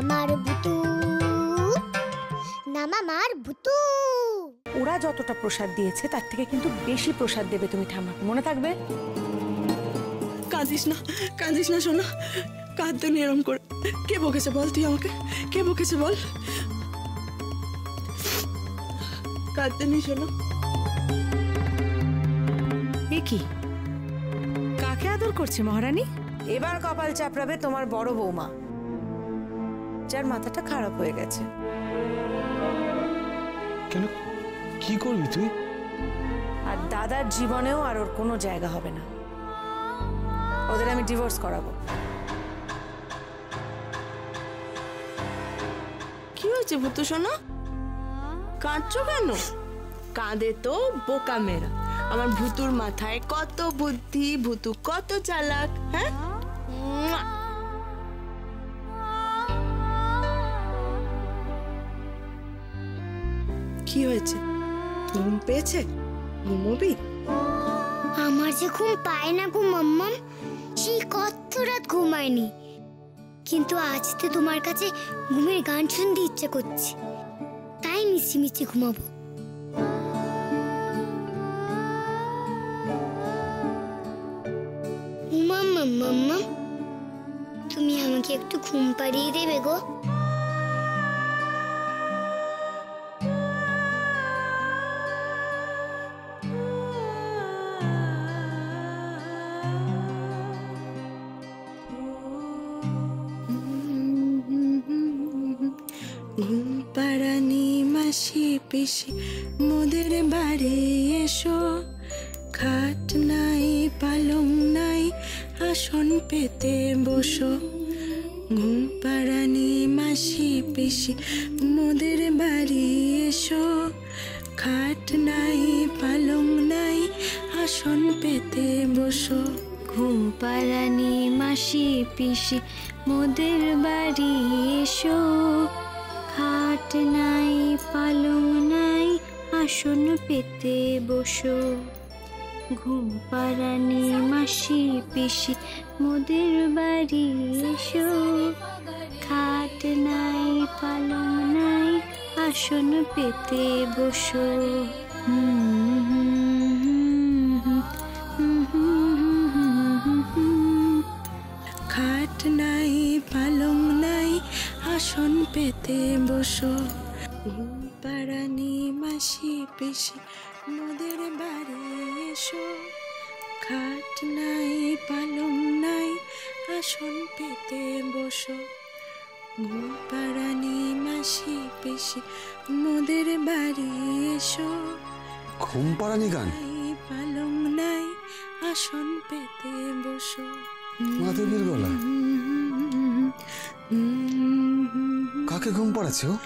মামার ভুতু না মামার ভুতু। ওরা যতটা প্রসাদ দিয়েছে তার থেকে কিন্তু বেশি প্রসাদ দেবে তুমি ঠাম্মাকে, মনে থাকবে। কাঁদিস না শোনা, কাঁদতে নি এরম করে। কে বকেছে বল, তুই আমাকে কে বকেছে বল? কাঁদতে নি শোনা। এ কি, কাকে আদর করছে মহারানী? এবার কপাল চাপড়াবে তোমার বড় বৌমা, যার মাথাটা খারাপ হয়ে গেছে। কেন, কি করবি তুই? আর দাদার জীবনেও আর ওর কোনো জায়গা হবে না। ওদের আমি ডিভোর্স করাবো। কি হয়েছে ভুতু সোনা, কাঁদছো কেন? কাঁদে তো বোকা মেয়েরা। আমার ভুতুর মাথায় কত বুদ্ধি, ভুতু কত চালাক। হ্যাঁ, কি হয়েছে? ঘুম পেয়েছে? ঘুমোবি? আমার যে ঘুম পায় না গো মাম্মাম, সেই কত রাত ঘুমায়নি। কিন্তু আজ তো তোমার কাছে ঘুমের গান শুনতে ইচ্ছে করছে, তাই মিছি মিছি ঘুমাবো। মাম্মাম মাম্মাম, তুমি আমাকে একটু ঘুম পাড়িয়ে দেবে গো? ঘুম পাড়ানি মাসি পিসি মোদের বাড়ি এসো, খাট নাই পালং নাই আসন পেতে বসো। ঘুম পাড়ানি মাসি পিসি মোদের বাড়ি এসো, খাট নাই পালং নাই আসন পেতে বসো। ঘুম পাড়ানি মাসি পিসি মোদের বাড়ি এসো, খাট নাই পালং নাই আসন পেতে বসো। ঘুম পাড়ানি মাসি পিসি মোদের বাড়ি এসো, খাট নাই পালং নাই আসন পেতে বসো। খাট নাই পালং নাই আসন পেতে বসো। ঘুম পাড়ানি মাসি পিসি মোদের বাড়ি এসো, খাট নাই পালং নাই আসন পেতে বসো। ঘুম পাড়ানি মাসি পিসি মোদের বাড়ি এসো, ঘুম পাড়ানি গান? পালং নাই আসন পেতে বসো। মাধবীর গলা। কাকে ঘুম পাড়াচ্ছে ও?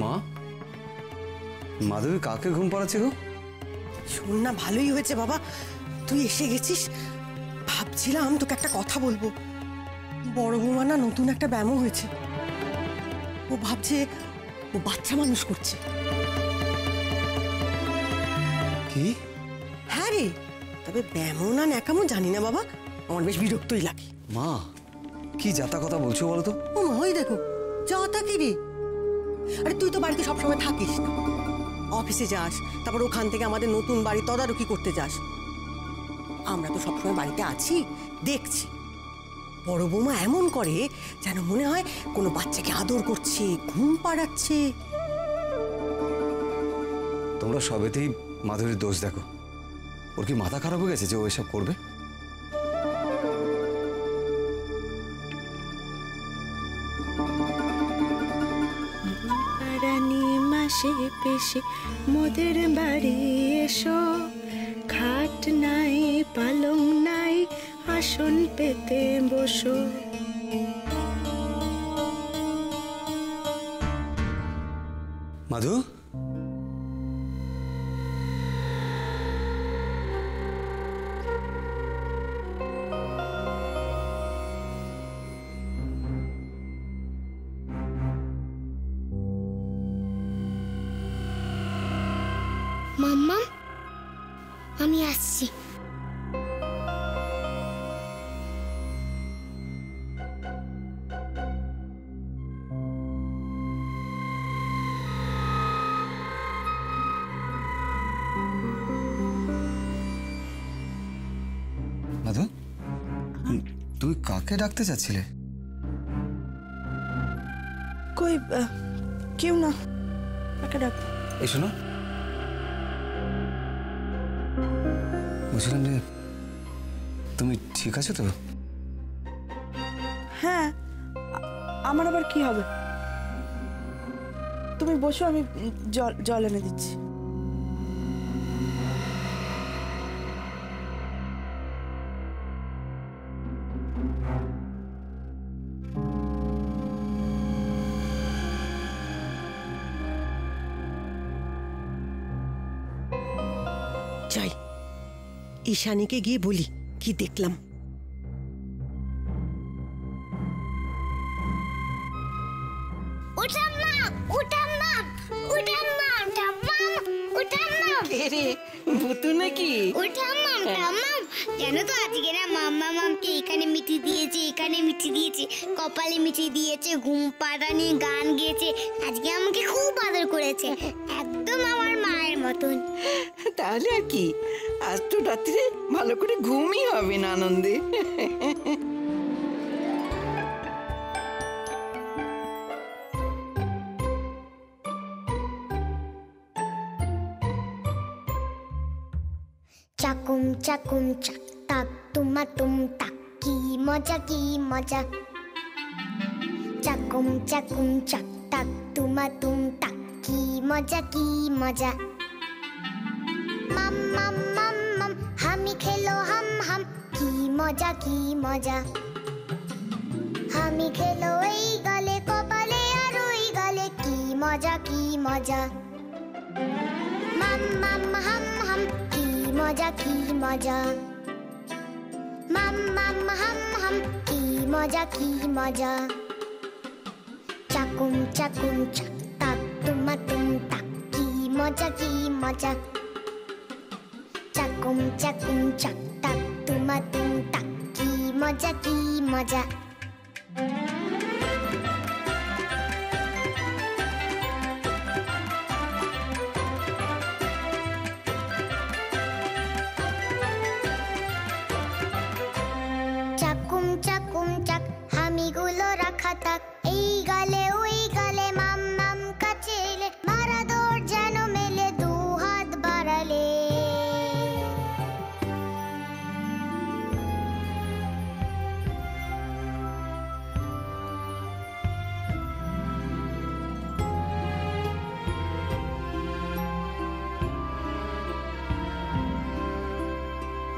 মা, মাধবী কাকে ঘুম পাড়াচ্ছে গো? শোন না, ভালোই হয়েছে বাবা তুই এসে গেছিস। ভাবছিলাম তোকে একটা কথা বলবো। বড় বৌমা না নতুন একটা ব্যায়াম হয়েছে, ও ভাবছে ও বাচ্চা মানুষ করছে। কি? হ্যাঁ রে, তবে ব্যায়ামও না ন্যাকামো জানি না বাবা, আমার বেশ বিরক্তই লাগে। মা, কি যাতা কথা বলছো বলো তো? ও মা, ওই দেখো যাতা কি রে। আরে তুই তো বাড়িতে সবসময় থাকিস না, অফিসে যাস, তারপর ওখান থেকে আমাদের নতুন বাড়ি তদারকি করতে যাস। আমরা তো সবসময় বাড়িতে আছি, দেখছি। বড় বৌমা এমন করে যেন মনে হয় কোনো বাচ্চাকে আদর করছে, ঘুম পাড়াচ্ছে। তোমরা সবেতেই মাধবীর দোষ দেখো। ওর কি মাথা খারাপ হয়ে গেছে যে ও এসব করবে? পাড়ানি মাসে পেশে মোদের বাড়ি এসো, খাট নাই পালং নাই আসন পেতে বসো। মাধু, মাম্মা, আমি আসছি। তুমি কাকে ডাকতে চাচ্ছিলে? কই কেউ না, কাকে ডাক? এই শোনো, বুঝলাম যে তুমি ঠিক আছো তো? হ্যাঁ, আমার আবার কি হবে? তুমি বসো, আমি জল এনে দিচ্ছি। যাই, ঈশানীকে গিয়ে বলি কি দেখলাম। জানো তো আজকে না মাম্মা মামকে এখানে মিঠি দিয়েছে, এখানে মিঠি দিয়েছে, কপালে মিঠি দিয়েছে, ঘুম পাড়ানি গান গেয়েছে। আজকে আমাকে খুব আদর করেছে, একদম আমার মায়ের মতন। তাহলে আর কি, আজ তো রাত্রে ভালো করে ঘুমই হবে না আনন্দে। চাকুম চাকুম চাক তাক তুমা তুম তাক, কি মজা কি মজা। চাকুম চাকুম চাক তাক তুমা তুম তাক, কি মজা কি মজা। মাম মাম মাম মাম হামি খেলো হাম হাম, কি মজা কি মজা। হামি খেলো এই গালে কপালে আর ওই গালে, কি মজা কি মজা। মাম মাম হাম হাম, কি মজা কি মজা। মাম মাম হাম হাম, কি মজা কি মজা। চাকুম চাকুম চাক তাক তুমা তুম তাক, কি মজা কি মজা। চাকুম চাকুম চাক তাক তুমা তুম তাক, কি মজা কি মজা। চাকুম চাকুম চাক হামিগুলো রাখা থাক, এই গালে ওই গালে মাম মাম কাছে এলে, মারা দৌড় যেন মেলে দু হাত বাড়ালে।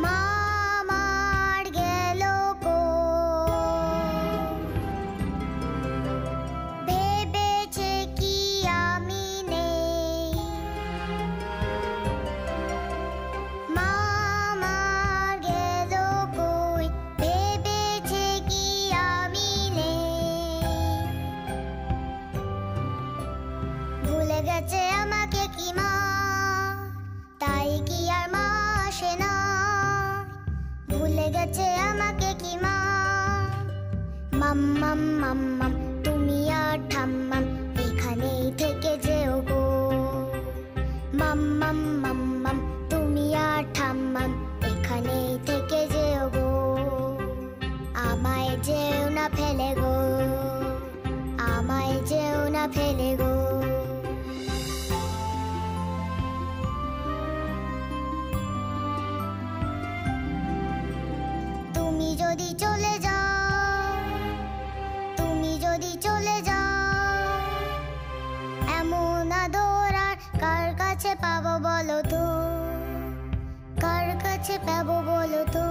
মামার গেল কো, ভেবেছে কি আমি নেই। মামার গেল কই, ভেবেছে কি আমি নেই। ভুলে গেছে আমাকে কি মা, তাই কি আর মা আসে না। ভুলে গেছে আমাকে কি মা। মাম মাম মাম মাম তুমি আর ঠাম্মাম এখানেই থেকে যেও গো। মাম মাম মাম মাম তুমি আর ঠাম্মাম এখানেই থেকে যেও গো। আমায় যেও না ফেলে গো, আমায় যেও না ফেলে গো। তুমি যদি চলে যাও, তুমি যদি চলে যাও, এমন আদর আর কার কাছে পাবো বলো তো। কার কাছে পাবো বলো তো।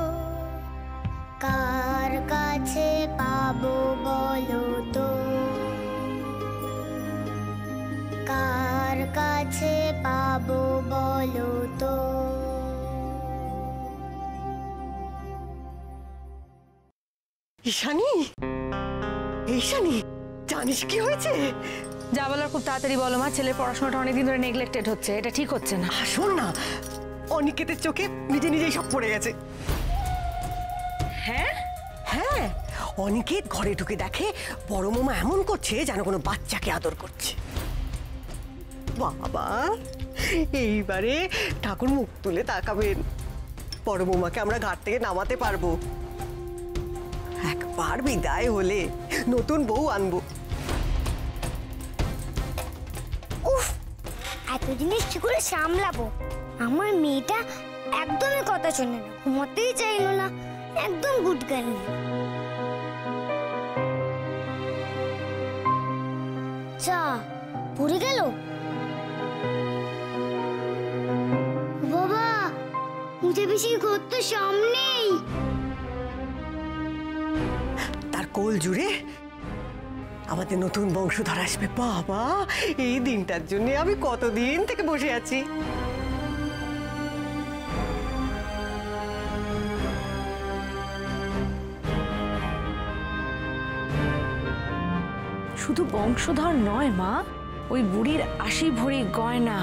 কার কাছে পাবো বলো তো। কার কাছে পাবো বলো তো। ঈশানী, ঈশানী, জানিস কি হয়েছে? যা বলার খুব তাড়াতাড়ি বলো মা, ছেলের পড়াশোনাটা অনেকদিন ধরে নেগলেক্টেড হচ্ছে, এটা ঠিক হচ্ছে না। শোন না, অনিকেতের চোখে নিজে নিজেই সব পড়ে গেছে। হ্যাঁ হ্যাঁ, অনিকেত ঘরে ঢুকে দেখে বড় মামা এমন করছে যেন কোনো বাচ্চাকে আদর করছে। বাবা, এইবারে ঠাকুর মুখ তুলে তাকাবেন, বড় বৌমাকে আমরা ঘাট থেকে নামাতে পারবো। একবার বিদায় হলে নতুন বউ আনবো। উফ, এত জিনিস কি করে সামলাবো? আমার মেয়েটা একদমই কথা শোনে না, ঘুমোতেই চাইলো না, একদম গুড গার্ল। চা পড়ে গেল। বাবা, মুঝে বেশি ঘর তো সামনেই। তার কোল জুড়ে আমাদের নতুন বংশধর আসবে। বাবা, এই দিনটার জন্য আমি কতদিন থেকে বসে আছি। শুধু বংশধর নয় মা, ওই বুড়ির 80 ভরি গয়না,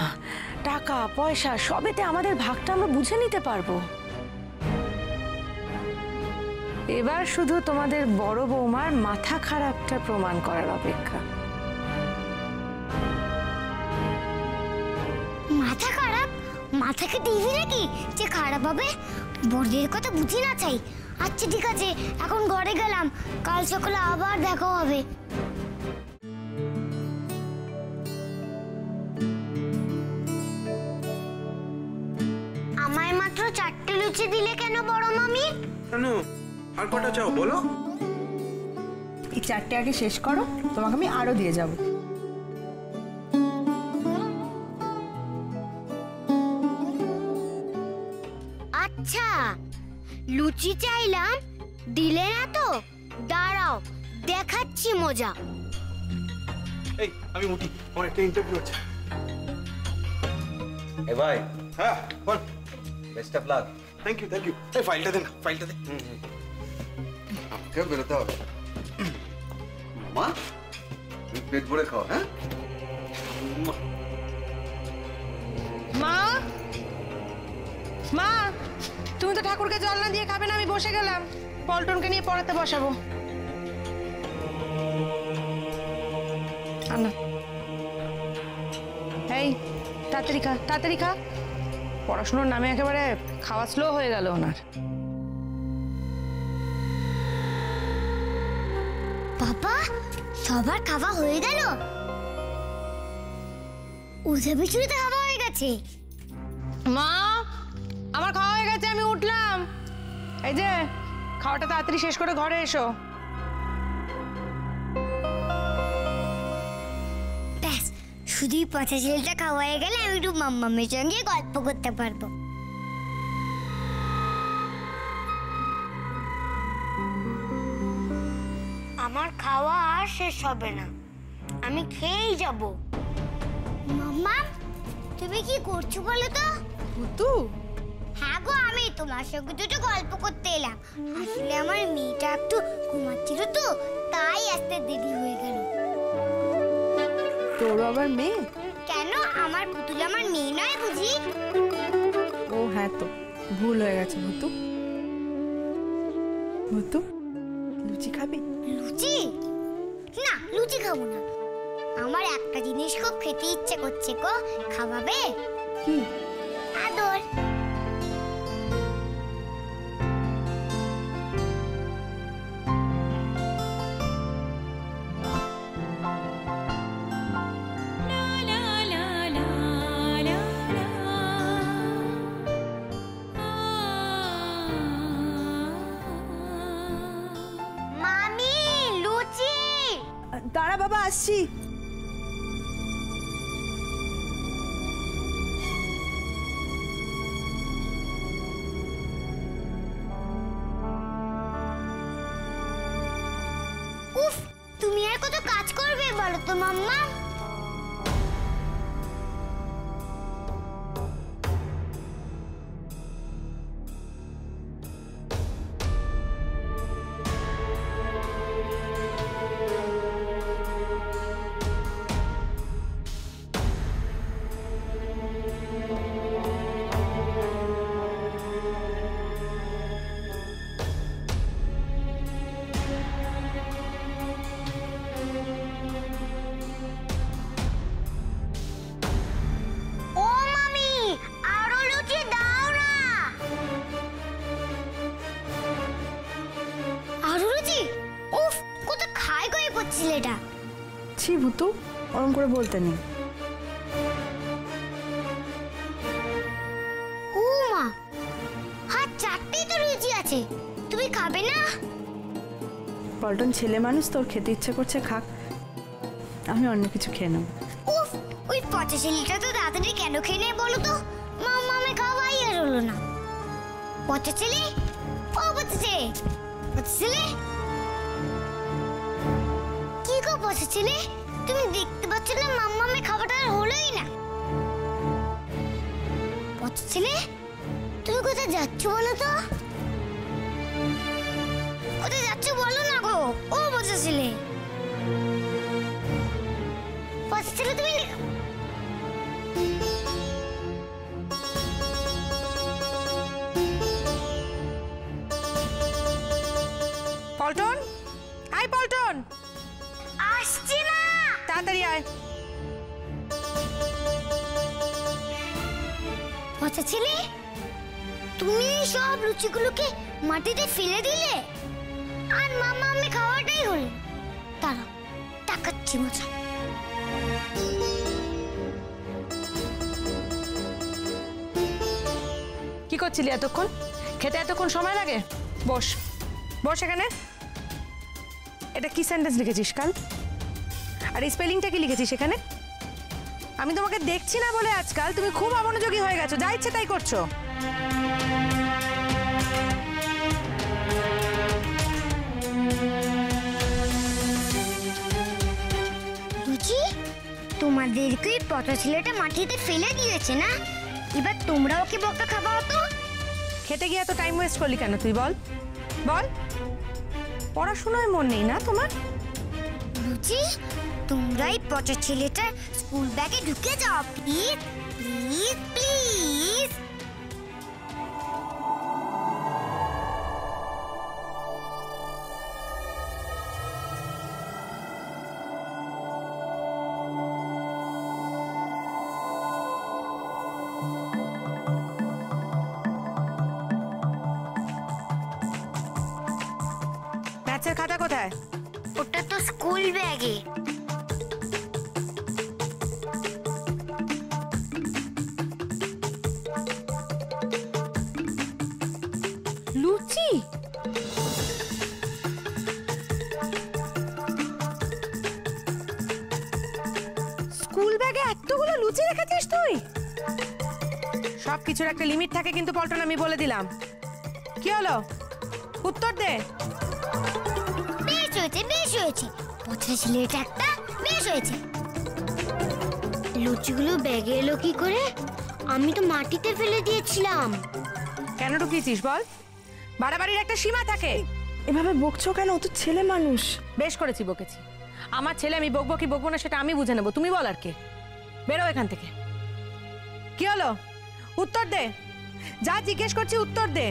টাকা পয়সা সবেতে আমাদের ভাগটা আমরা বুঝে নিতে পারবো। এবার শুধু তোমাদের বড় বৌমার মাথা খারাপটা প্রমাণ করার অপেক্ষা। মাথা খারাপ? মাথাকে দিবি নাকি যে খারাপ হবে? বড়দের কথা বুঝি না চাই। আচ্ছা ঠিক আছে, এখন ঘরে গেলাম, কাল সকালে আবার দেখা হবে। আমায় মাত্র 4টে লুচি দিলে কেন বড় মামি? কেন, আর কটা চাও বলো? এই 4টে আগে শেষ করো, তোমাকে আমি আরো দিয়ে যাব। আচ্ছা, লুচি চাইলাম, দিলে না তো? দাঁড়াও, দেখাচ্ছি মজা। এই আমি উঠি, আমার একটা ইন্টারভিউ আছে। এ ভাই, হ্যাঁ বল। Best of luck. Thank you thank you. এই ফাইলটা দে না, ফাইলটা দে। আমাকেও বেরোতে হবে। মামা, তুমি পেট ভরে খাও। হ্যাঁ, মা, মা, তুমি তো ঠাকুরকে জল না দিয়ে খাবে না, আমি বসে গেলাম, পল্টনকে নিয়ে পড়াতে বসাবো। আনা, এই তাড়াতাড়ি খা, তাড়াতাড়ি খা। পড়াশোনার নামে একেবারে খাওয়া স্লো হয়ে গেল ওনার। বাবা, সবার খাওয়া হয়ে গেল? ওঝা বিছুরিতে খাওয়া হয়ে গেছে? মা, আমার খাওয়া হয়ে গেছে, আমি উঠলাম। এই যে খাওয়াটা তাড়াতাড়ি শেষ করে ঘরে এসো। ব্যাস, শুধুই পচা ছেলেটা খাওয়া হয়ে গেলে আমি একটু মাম্মামের সঙ্গে গল্প করতে পারবো। আমার খাওয়া আর শেষ হবে না, আমি খেয়েই যাব। মাম্মা, তুমি কি করছো বলো তো? ভুতু, হ্যাঁ গো, আমি তোমার সঙ্গে দুটো গল্প করতে এলাম। আসলে আমার মেয়েটা একটু ঘুমাচ্ছিল তো, তাই আসতে দেরি হয়ে গেল। তোর আবার মেয়ে? কেন, আমার পুতুল আমার মেয়ে নয় বুঝি? ও হ্যাঁ, তো ভুল হয়ে গেছে। ভুতু, ভুতু, লুচি খাবি? লুচি? না, লুচি খাবো না। আমার একটা জিনিস খুব খেতে ইচ্ছে করছে গো, খাওয়াবে? কি? আদর। মামি, লুচি। দাঁড়া বাবা, আসছি। উফ, তুমি আর কত কাজ করবে বলো তো মাম্মা? ছেলেটা। ছি ভুতু, ওরম করে বলতে নেই। ও মা, হাত চারটেই তো লুচি আছে, তুমি খাবে না? পল্টন ছেলে মানুষ, তোর খেতে ইচ্ছে করছে খাক, আমি অন্য কিছু খেয়ে নেব। উফ, ওই পচা ছেলেটা তো তাড়াতাড়ি কেন খেয়ে নেয় বলো তো? মাম্মামে খাওয়াই আর হলো না। পচা ছেলে, ও পচা ছেলে, পচা ছেলে, কি গো পচা ছেলে, তুমি দেখতে পাচ্ছ না মাম্মামে খাবারটা আর হলোই না? পচা ছেলে, তুমি কোথায় যাচ্ছ বলো তো? কোথায় যাচ্ছ বলো না গো, ও পচা ছেলে। পচা ছেলে তুমি পল্টন, আয় পল্টন, আসছি না। তাড়াতাড়ি আয়। পচা ছেলে, তুমি সব লুচিগুলোকে মাটিতে ফেলে দিলে আর মামা আমি খাওয়াটাই হলো। তারা টাকাচ্ছি মজা। কি করছিলি এতক্ষণ? খেতে এতক্ষণ সময় লাগে? বস, বস এখানে। এটা কি সেন্টেন্স লিখেছিস কাল? আর এই স্পেলিংটা কি লিখেছিস এখানে? আমি তোমাকে দেখছি না বলে আজকাল তুমি খুব অমনোযোগী হয়ে গেছো, যা ইচ্ছে তাই করছো। লুচি, তোমাদেরকে ওই পচা ছেলেটা মাটিতে ফেলে দিয়েছে না? এবার তোমরা ওকে বকা খাওয়াও তো। খেতে গিয়ে এত টাইম ওয়েস্ট করলি কেন তুই? বল বল, পড়াশোনায় মন নেই না তোমার? লুচি, তোমরাই পচা ছেলেটা স্কুল ব্যাগে ঢুকে যাও প্লিজ, প্লিজ, প্লিজ। ম্যাথসের খাতা কোথায়? ওটা তো স্কুল ব্যাগে। লুচি? স্কুল ব্যাগে এতগুলো লুচি রেখেছিস তুই? সব কিছুর একটা লিমিট থাকে কিন্তু পল্টন, আমি বলে দিলাম। কি হলো? উত্তর দে। বেশ হয়েছে, বেশ হয়েছে, পচা ছেলেটা একটা বেশ হয়েছে। লুচিগুলো ব্যাগে এলো কি করে? আমি তো মাটিতে ফেলে দিয়েছিলাম। কেন ঢুকিয়েছিস বল? বাড়াবাড়ির একটা সীমা থাকে। এভাবে বকছো কেন? ও তো ছেলে মানুষ। বেশ করেছি, বকেছি। আমার ছেলে, আমি বকবো কি বকবো না সেটা আমি বুঝে নেবো, তুমি বল আর কে। বেরো এখান থেকে। কি হলো? উত্তর দে, যা জিজ্ঞেস করছি উত্তর দে।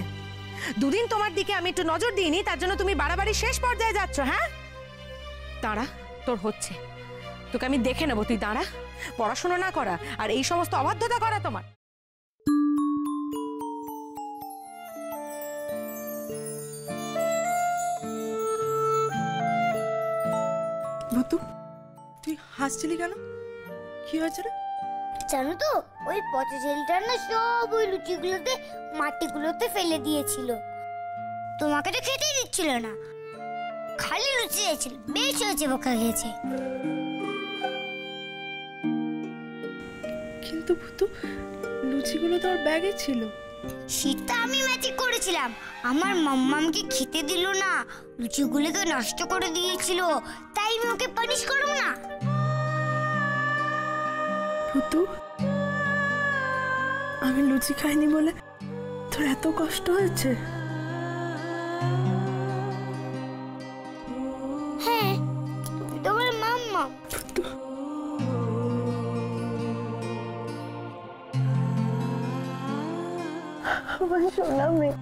দুদিন তোমার দিকে আমি একটু নজর দিইনি, তার জন্য তুমি বাড়াবাড়ি শেষ পর্যায়ে যাচ্ছ। হ্যাঁ, দাঁড়া, তোর হচ্ছে। তোকে আমি দেখে নেবো, তুই দাঁড়া। পড়াশোনা না করা আর এই সমস্ত অবাধ্যতা করা তোমার। ভুতু, তুই হাসছিলি কেন? কি হয়েছে রে? জানো তো, ওই পচা ছেলেটা না সব ওই লুচিগুলোতে মাটিগুলোতে ফেলে দিয়েছিল। তোমাকে তো খেতেই দিচ্ছিল না, খালি লুচি দিয়েছিল। বেশ হয়েছে, বোকা খেয়েছে। কিন্তু ভুতু, লুচিগুলো তো ওর ব্যাগে ছিল। সেটা আমি ম্যাজিক করেছিলাম। আমার মাম্মা আমাকে খেতে দিল না, লুচিগুলোকে নষ্ট করে দিয়েছিল, তাই আমি ওকে পানিশ করব না। ভুতু, আমি লুচি খাইনি বলে তোর এত কষ্ট হয়েছে? হ্যাঁ, তুমি তো আমার মাম্মা। আমার সোনা মেয়ে।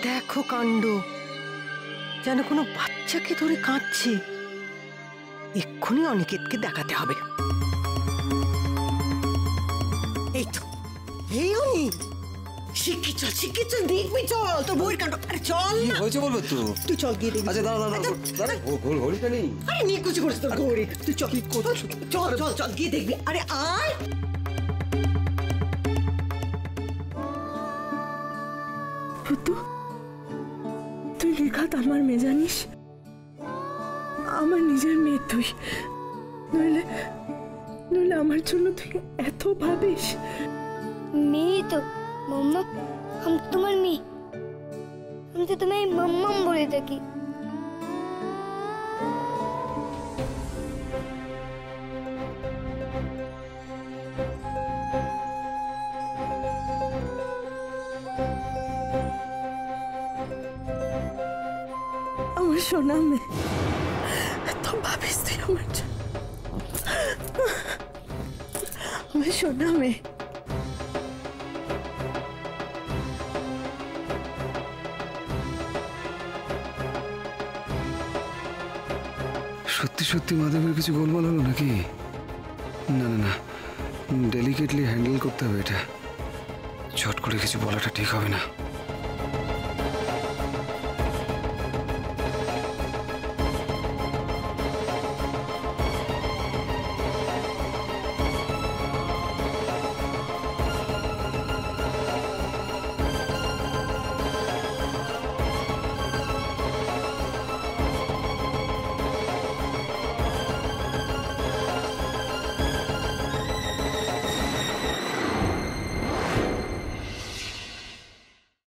দেখো কাণ্ড, যেন কোনো বাচ্চাকে ধরে কাঁদছে। এক্ষুনি অনিকেতকে দেখাতে হবে। এই তো এই উনি শিক্ষিত শিক্ষিত দেখবি চল তোর বইয়ের কাণ্ড আরে চল কি না হয়েছে বলবে তো? তুই চল গিয়ে দেখবি আচ্ছা দাঁড়া ঘড়িটা নেই। আরে নিয়ে কুচি করিস তোর ঘড়ি তুই চল চল চল চল গিয়ে দেখবি আরে আয় ভুতু তুই নিখাত আমার মেয়ে জানিস, আমার নিজের মেয়ে তুই, নইলে নইলে আমার জন্য তুই এত ভাবিস। মেয়ে তো মাম্মা, আমি তো তোমার মেয়ে, আমি তো তোমায় মাম্মাম বলে থাকি। আমার সোনা মেয়ে, এত ভাবিস তুই আমার জন্য, আমার সোনা মেয়ে। সত্যি সত্যি মাধবের কিছু গোলমাল হলো নাকি? না না না, ডেলিকেটলি হ্যান্ডেল করতে হবে এটা, চট করে কিছু বলাটা ঠিক হবে না।